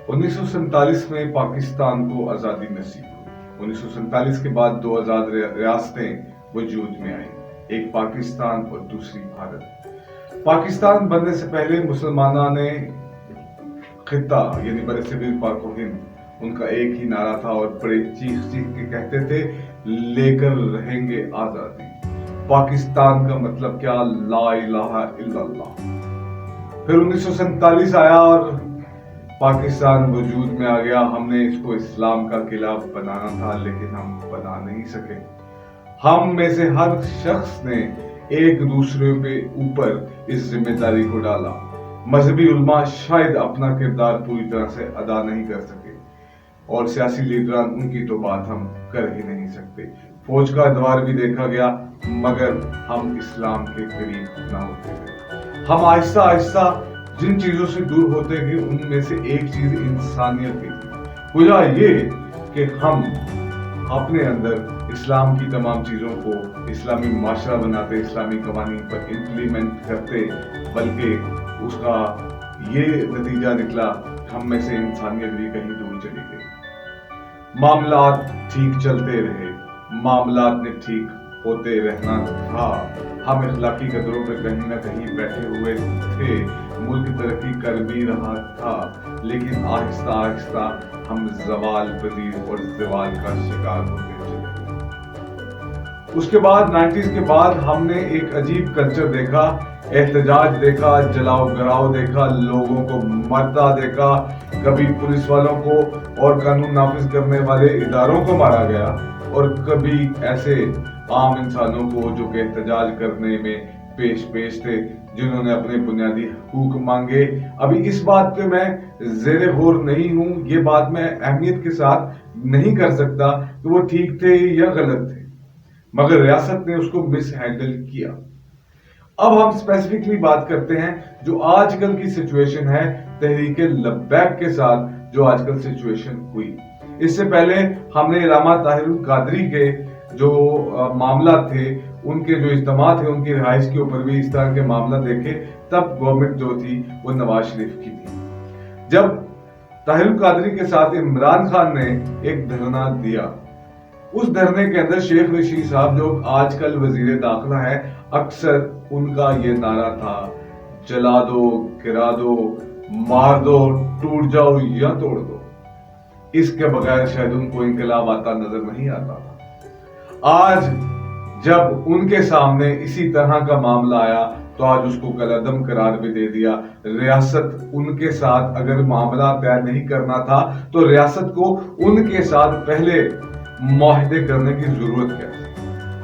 1947 میں پاکستان کو آزادی نصیب ہوئی۔ 1947 کے بعد 2 آزاد ریاستیں وجود میں آئیں، ایک پاکستان اور دوسری بھارت۔ پاکستان بننے سے پہلے مسلمانوں نے خطہ یعنی برصغیر پاک و ہند، ان کا ایک ہی نعرہ تھا اور بڑے چیخ چیخ کے کہتے تھے لے کر رہیں گے آزادی۔ پاکستان کا مطلب کیا؟ لا الہ الا اللہ۔ پھر 1947 آیا اور پاکستان وجود میں آ گیا۔ ہم نے اس کو اسلام کا قلعہ بنانا تھا لیکن ہم بنا نہیں سکے۔ ہم میں سے ہر شخص نے ایک دوسرے پہ اوپر اس ذمہ داری کو ڈالا۔ مذہبی علماء شاید اپنا کردار پوری طرح سے ادا نہیں کر سکے اور سیاسی لیڈران ان کی تو بات ہم کر ہی نہیں سکتے۔ فوج کا ادوار بھی دیکھا گیا مگر ہم اسلام کے قریب نہ ہوتے تھے۔ ہم آہستہ آہستہ جن چیزوں سے دور ہوتے گئے ان میں سے ایک چیز انسانیت کی تھی۔ وجہ یہ کہ ہم اپنے اندر اسلام کی تمام چیزوں کو اسلامی معاشرہ بناتے، اسلامی قوانین پر امپلیمنٹ کرتے، بلکہ اس کا یہ نتیجہ نکلا ہم میں سے انسانیت بھی کہیں دور چلی گئی۔ معاملات ٹھیک چلتے رہے، معاملات نے ٹھیک ہوتے رہنا تھا۔ ہم اخلاقی قدروں پہ کہیں نہ کہیں بیٹھے ہوئے تھے، ملک ترقی کر بھی رہا تھا لیکن آہستہ آہستہ ہم زوال پذیر اور زوال کا شکار ہوتے چلے۔ اس کے بعد 90s کے بعد ہم نے ایک عجیب کلچر دیکھا، احتجاج دیکھا، جلاؤ گراؤ دیکھا، لوگوں کو مرتا دیکھا، کبھی پولیس والوں کو اور قانون نافذ کرنے والے اداروں کو مارا گیا اور کبھی ایسے عام انسانوں کو جو کہ احتجاج کرنے میں پیش تھے، جنہوں نے اپنے بنیادی حقوق مانگے۔ ابھی اس بات پہ میں زیر غور نہیں ہوں، یہ بات میں اہمیت کے ساتھ نہیں کر سکتا کہ وہ ٹھیک تھے یا غلط تھے، مگر ریاست نے اس کو مس ہینڈل کیا۔ اب ہم اسپیسیفکلی بات کرتے ہیں جو آج کل کی سچویشن ہے تحریک لبیک کے ساتھ، جو آج کل سچویشن ہوئی۔ اس سے پہلے ہم نے علامہ طاہر القادری کے جو معاملات تھے، ان کے جو اجتماع تھے، ان کی رہائش کے اوپر بھی اس طرح کے معاملات دیکھے۔ تب گورنمنٹ جو تھی وہ نواز شریف کی تھی۔ جب طاہر القادری کے ساتھ عمران خان نے ایک دھرنا دیا، اس دھرنے کے اندر شیخ رشید صاحب جو آج کل وزیر داخلہ ہے، اکثر ان کا یہ نعرہ تھا جلا دو، گرا دو، مار دو، ٹوٹ جاؤ یا توڑ دو۔ اس کے بغیر شاید ان کو انقلاب آتا نظر نہیں آتا تھا۔ آج جب ان کے سامنے اسی طرح کا معاملہ آیا تو آج اس کو کالعدم قرار بھی دے دیا۔ ریاست ان کے ساتھ اگر معاملہ طے نہیں کرنا تھا تو ریاست کو ان کے ساتھ پہلے معاہدے کرنے کی ضرورت کیا تھی؟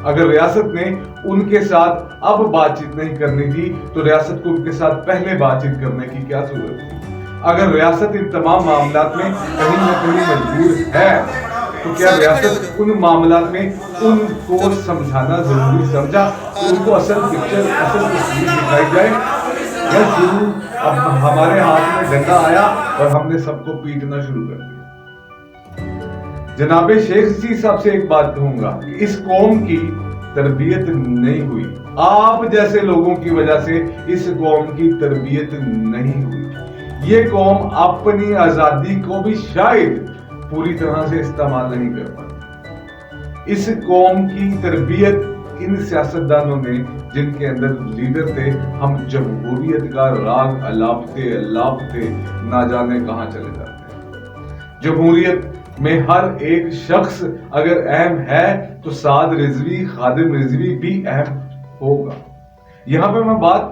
اگر ریاست نے ان کے ساتھ اب بات چیت نہیں کرنی تھی تو ریاست کو ان کے ساتھ پہلے بات چیت کرنے کی کیا ضرورت تھی؟ اگر ریاست ان تمام معاملات میں کہیں نہ کہیں مجبور ہے تو کیا ریاست ان معاملات میں ان کو سمجھانا ضروری سمجھا، ان کو اصل پکچر، اصل تصویر دکھائی جائے، یا شروع اب ہمارے ہاتھ میں ڈنڈا آیا اور ہم نے سب کو پیٹنا شروع کر دیا؟ جناب شیخ رشید صاحب سے ایک بات کہوں گا کہ اس قوم کی تربیت نہیں ہوئی، آپ جیسے لوگوں کی وجہ سے اس قوم کی تربیت نہیں ہوئی۔ یہ قوم اپنی آزادی کو بھی شاید پوری طرح سے استعمال نہیں کر پاتی۔ اس قوم کی تربیت ان سیاستدانوں نے جن کے اندر لیڈر تھے، ہم جمہوریت کا راگ الاپتے نہ جانے کہاں چلے جاتے ہیں۔ جمہوریت میں ہر ایک شخص اگر اہم ہے تو سعد رضوی، خادم رضوی بھی اہم ہوگا۔ یہاں پہ میں بات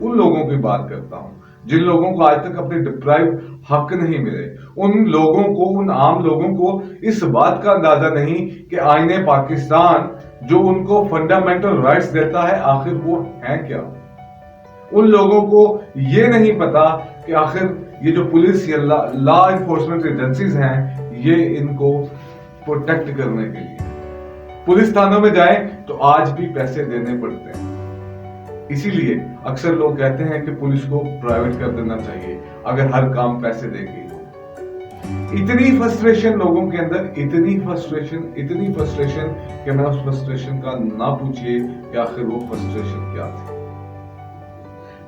ان لوگوں کی بات کرتا ہوں جن لوگوں کو آج تک اپنے ڈپرائیو حق نہیں ملے، ان لوگوں کو، ان عام لوگوں کو اس بات کا اندازہ نہیں کہ آئین پاکستان جو ان کو فنڈامنٹل رائٹس دیتا ہے آخر وہ ہیں کیا۔ ان لوگوں کو یہ نہیں پتا کہ آخر یہ جو پولیس یا لا انفورسمنٹ ایجنسیز ہیں یہ ان کو پروٹیکٹ کرنے کے لیے، پولیس تھانوں میں جائیں تو آج بھی پیسے دینے پڑتے ہیں۔ اسی لیے اکثر لوگ کہتے ہیں کہ پولیس کو پرائیویٹ کر دینا چاہیے اگر ہر کام پیسے دے کے۔ اتنی فرسٹریشن لوگوں کے اندر، اتنی فرسٹریشن کہ میں اس فرسٹریشن کا نہ پوچھئے کہ آخر وہ فرسٹریشن کیا تھی،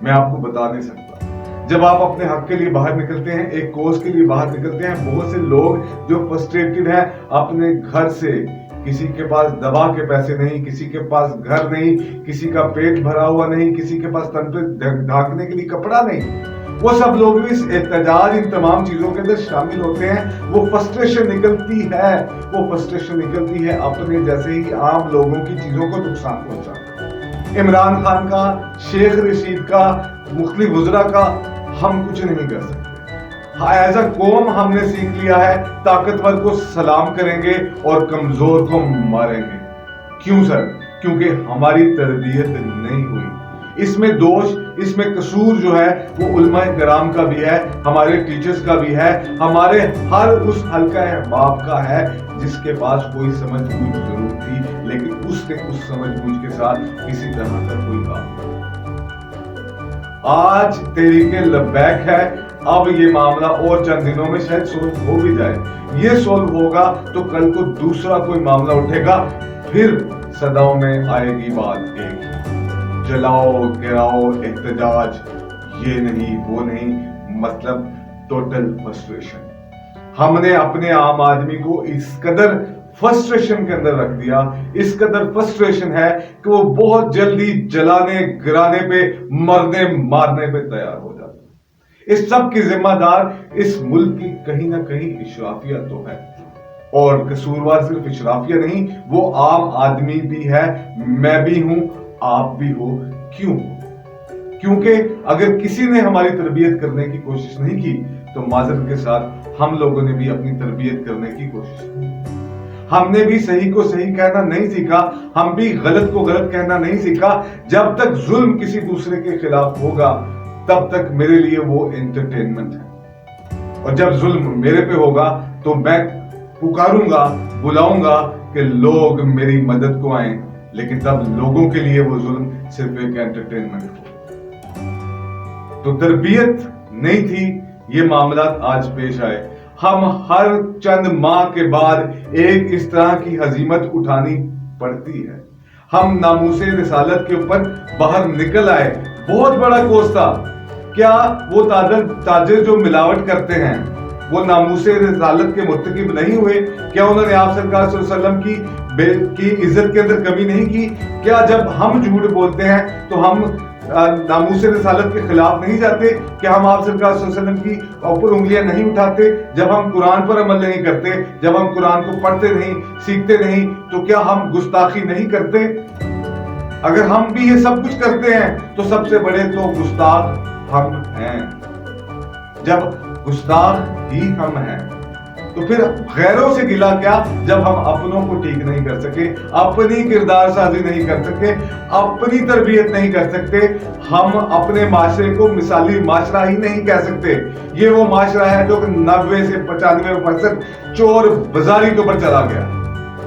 میں آپ کو بتا نہیں سکتا۔ جب آپ اپنے حق کے لیے باہر نکلتے ہیں، ایک کوز کے لیے باہر نکلتے ہیں، بہت سے لوگ جو فرسٹریٹڈ ہیں اپنے گھر سے، کسی کے پاس دوا کے پیسے نہیں، کسی کے پاس گھر نہیں، کسی کا پیٹ بھرا ہوا نہیں، کسی کے پاس تن پہ ڈھانکنے کے لیے کپڑا نہیں، وہ سب لوگ بھی اس احتجاج، ان تمام چیزوں کے اندر شامل ہوتے ہیں. وہ فرسٹریشن نکلتی ہے اپنے جیسے ہی عام لوگوں کی چیزوں کو نقصان پہنچانا. عمران خان کا، شیخ رشید کا، مختلف وزراء کا ہم کچھ نہیں کر سکتے. ایز اے قوم ہم نے سیکھ لیا ہے طاقتور کو سلام کریں گے اور کمزور کو ماریں گے. کیوں سر؟ کیونکہ ہماری تربیت نہیں ہوئی. اس میں دوش، اس میں قصور جو ہے وہ علماء کرام کا بھی ہے، ہمارے ٹیچرز کا بھی ہے، ہمارے ہر اس حلقہ احباب کا ہے جس کے پاس کوئی سمجھ بوجھ ضرور تھی، لیکن اس نے اس سمجھ بوجھ کے ساتھ کسی طرح کا کوئی کام نہیں. آج تحریک لبیک ہے، اب یہ معاملہ اور چند دنوں میں شاید سولو ہو بھی جائے. یہ سولو ہوگا تو کل کو دوسرا کوئی معاملہ اٹھے گا، پھر صداؤں میں آئے گی بات ایک، جلاؤ گراؤ احتجاج، یہ نہیں وہ نہیں، مطلب ٹوٹل فرسٹریشن. ہم نے اپنے عام آدمی کو اس قدر فرسٹریشن کے اندر رکھ دیا، اس قدر فرسٹریشن ہے کہ وہ بہت جلدی جلانے گرانے پہ، مرنے مارنے پہ تیار ہو جاتا. اس سب کی ذمہ دار اس ملک کی کہیں نہ کہیں اشرافیہ تو ہے، اور قصوروار صرف اشرافیہ نہیں، وہ عام آدمی بھی ہے، میں بھی ہوں، آپ بھی ہو. کیوں؟ کیونکہ اگر کسی نے ہماری تربیت کرنے کی کوشش نہیں کی تو معذرت کے ساتھ ہم لوگوں نے بھی اپنی تربیت کرنے کی کوشش کی. ہم نے بھی صحیح کو صحیح کہنا نہیں سیکھا، ہم بھی غلط کو غلط کہنا نہیں سیکھا. جب تک ظلم کسی دوسرے کے خلاف ہوگا تب تک میرے لیے وہ انٹرٹینمنٹ ہے، اور جب ظلم میرے پہ ہوگا تو میں پکاروں گا، بلاؤں گا کہ لوگ میری مدد کو آئیں، لیکن تب لوگوں کے لیے وہ ظلم صرف ایک انٹرٹینمنٹ ہو. تو تربیت نہیں تھی، یہ معاملات آج پیش آئے. ہم ہر چند ماہ کے بعد ایک اس طرح کی ہزیمت اٹھانی پڑتی ہے. ہم ناموس رسالت کے اوپر باہر نکل آئے. بہت بڑا کوس تھا. کیا وہ تاجر جو ملاوٹ کرتے ہیں وہ ناموس رسالت کے مرتکب نہیں ہوئے؟ کیا انہوں نے آپ سرکار صلی اللہ علیہ وسلم کی عزت کے اندر کمی نہیں کی؟ کیا جب ہم جھوٹ بولتے ہیں تو ہم ناموس رسالت کے خلاف نہیں جاتے؟ کہ ہم آپ سرکار صلی اللہ علیہ وسلم کی اوپر انگلیاں نہیں اٹھاتے؟ جب ہم قرآن پر عمل نہیں کرتے، جب ہم قرآن کو پڑھتے نہیں، سیکھتے نہیں، تو کیا ہم گستاخی نہیں کرتے؟ اگر ہم بھی یہ سب کچھ کرتے ہیں تو سب سے بڑے تو گستاخ ہم ہیں. جب گستاخ ہی ہم ہیں تو پھر غیروں سے گلا کیا جب ہم اپنوں کو ٹھیک نہیں کر سکے، اپنی کردار سازی نہیں کر سکے، اپنی تربیت نہیں کر سکتے، ہم اپنے معاشرے کو مثالی معاشرہ ہی نہیں کہہ سکتے. یہ وہ معاشرہ ہے جو 90 سے 95% چور بازاری کے اوپر چلا گیا،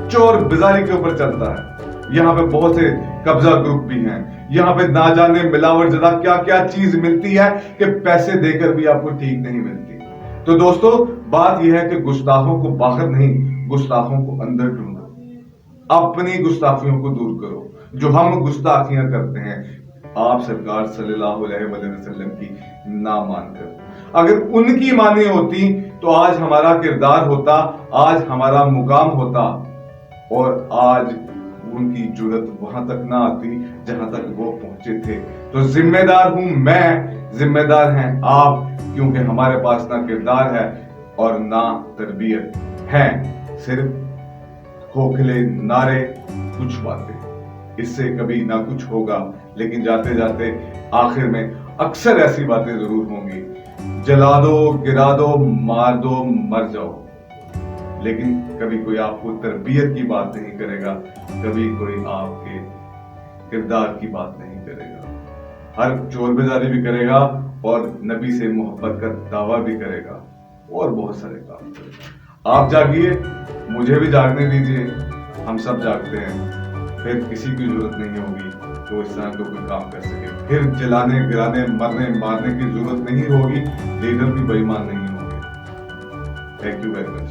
چور بازاری کے اوپر چلتا ہے. یہاں پہ بہت سے قبضہ گروپ بھی ہیں، یہاں پہ نہ جانے ملاوٹ زدہ کیا کیا چیز ملتی ہے کہ پیسے دے کر بھی آپ کو ٹھیک نہیں ملتی. تو دوستو، بات یہ ہے کہ گستاخوں کو باہر نہیں، گستاخوں کو اندر ڈھونڈو. اپنی گستاخیوں کو دور کرو. جو ہم گستاخیاں کرتے ہیں آپ سرکار صلی اللہ علیہ وسلم کی نہ مان کر، اگر ان کی مانی ہوتی تو آج ہمارا کردار ہوتا، آج ہمارا مقام ہوتا، اور آج ان کی جرت وہاں تک نہ آتی جہاں تک وہ پہنچے تھے. تو ذمہ دار ہوں میں، ذمہ دار ہیں آپ، کیونکہ ہمارے پاس نہ کردار ہے اور نہ تربیت ہے. صرف کھوکھلے نعرے، کچھ باتیں، اس سے کبھی نہ کچھ ہوگا. لیکن جاتے جاتے آخر میں اکثر ایسی باتیں ضرور ہوں گی، جلا دو، گرا دو، مار دو، مر جاؤ. لیکن کبھی کوئی آپ کو تربیت کی بات نہیں کرے گا، کبھی کوئی آپ کے کردار کی بات نہیں کرے گا. ہر چور بازاری بھی کرے گا اور نبی سے محبت کا دعویٰ بھی کرے گا، اور بہت سارے کام کرے گا. آپ جاگیے، مجھے بھی جاگنے دیجیے، ہم سب جاگتے ہیں. پھر کسی کی ضرورت نہیں ہوگی تو اس طرح کا کوئی کام کر سکے. پھر جلانے گرانے مرنے مارنے کی ضرورت نہیں ہوگی، لیڈر بھی بے ایمان نہیں ہوں گے. Thank you very much.